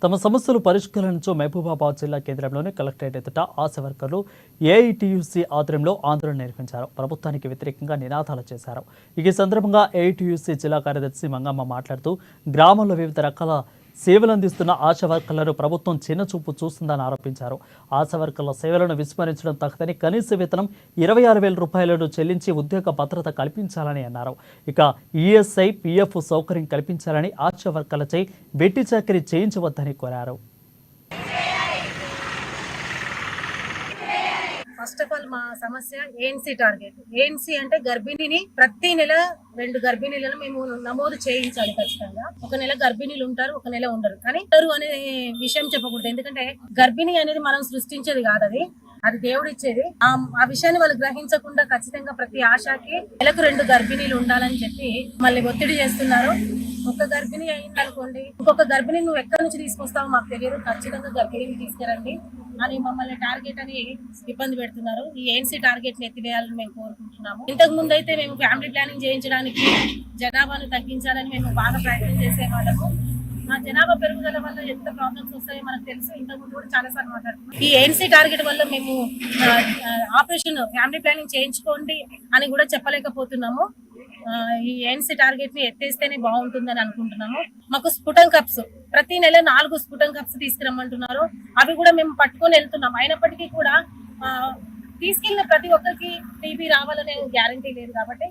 తమ సమస్యలు పరిష్కరించు మహబూబాబాద్ జిల్లా కేంద్రంలోని కలెక్టరేట్ ఎదుట ఆశా వర్కర్లు ఏఐటీయూసీ ఆధ్వర్యంలో ఆందోళన నిర్వహించారు. ప్రభుత్వానికి వ్యతిరేకంగా నినాదాలు చేశారు. ఈ సందర్భంగా ఏఐటీయూసీ జిల్లా కార్యదర్శి మంగమ్మ మాట్లాడుతూ గ్రామంలో వివిధ రకాల సేవలు అందిస్తున్న ఆశా వర్కర్లను ప్రభుత్వం చిన్నచూపు చూస్తుందని ఆరోపించారు. ఆశా వర్కర్ల సేవలను విస్మరించడం తగదని కనీస వేతనం 26,000 రూపాయలను చెల్లించి ఉద్యోగ భద్రత కల్పించాలని అన్నారు. ఇక ఈఎస్ఐ, పిఎఫ్ సౌకర్యం కల్పించాలని ఆశా వర్కర్లచే వెట్టి చాకరీ చేయించవద్దని కోరారు. ఫస్ట్ ఆఫ్ ఆల్ మా సమస్య ఏఎన్సీ టార్గెట్. ఏఎన్సీ అంటే గర్భిణిని ప్రతి నెల 2 గర్భిణీలను మేము నమోదు చేయించాలి ఖచ్చితంగా. ఒక నెల గర్భిణీలు ఉంటారు, ఒక నెల ఉండరు. కానీ ఉంటారు అనే విషయం చెప్పకూడదు. ఎందుకంటే గర్భిణి అనేది మనం సృష్టించేది కాదు, అది దేవుడు ఇచ్చేది. ఆ విషయాన్ని వాళ్ళు గ్రహించకుండా ఖచ్చితంగా ప్రతి ఆశకి నెలకు 2 గర్భిణీలు ఉండాలని చెప్పి మళ్ళీ ఒత్తిడి చేస్తున్నారు. ఒక గర్భిణి అయింది అనుకోండి, ఇంకొక గర్భిణి నువ్వు ఎక్కడి నుంచి తీసుకొస్తావో మాకు తెలియదు, ఖచ్చితంగా గర్భిణిని తీసుకురండి అని మమ్మల్ని టార్గెట్ అని ఇబ్బంది పెడుతున్నారు. ఈ ఏఎన్సీ టార్గెట్ ని ఎత్తివేయాలని మేము కోరుకుంటున్నాము. ఇంతకు ముందు అయితే మేము ఫ్యామిలీ ప్లానింగ్ చేయించడానికి జనాభాను తగ్గించాలని మేము బాగా ప్రయత్నం చేసేవాళ్ళము. ఆ జనాభా పెరుగుదల వల్ల ఎంత ప్రాబ్లమ్స్ వస్తాయో మనకు తెలుసు. ఇంతకుముందు కూడా చాలా సార్లు మాట్లాడుతున్నాం. ఈ ఏఎన్సీ టార్గెట్ వల్ల మేము ఆపరేషన్ ఫ్యామిలీ ప్లానింగ్ చేయించుకోండి అని కూడా చెప్పలేకపోతున్నాము. ఈ ఏఎన్సీ టార్గెట్ ని ఎత్తేస్తేనే బాగుంటుందని అనుకుంటున్నాము. మాకు స్ఫుటం కప్స్ ప్రతి నెల 4 స్ఫుటం కప్స్ తీసుకురమ్మంటున్నారు. అవి కూడా మేము పట్టుకొని వెళ్తున్నాం. అయినప్పటికీ కూడా తీసుకెళ్లిన ప్రతి ఒక్కరికి టీబీ రావాలనే గ్యారంటీ లేదు. కాబట్టి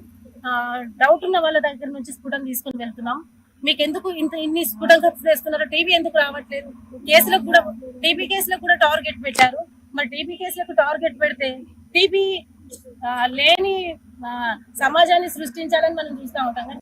డౌట్ ఉన్న వాళ్ళ దగ్గర నుంచి స్ఫుటం తీసుకుని వెళ్తున్నాం. మీకు ఎందుకు ఇన్ని స్ఫుటం కప్స్ వేస్తున్నారో, టీబీ ఎందుకు రావట్లేదు? కేసులకు కూడా టీబీ కేసులకు కూడా టార్గెట్ పెట్టారు. మరి టీబీ కేసులకు టార్గెట్ పెడితే టీబీ లేని సమాజాన్ని సృష్టించాలని మనం చూస్తూ ఉంటాం.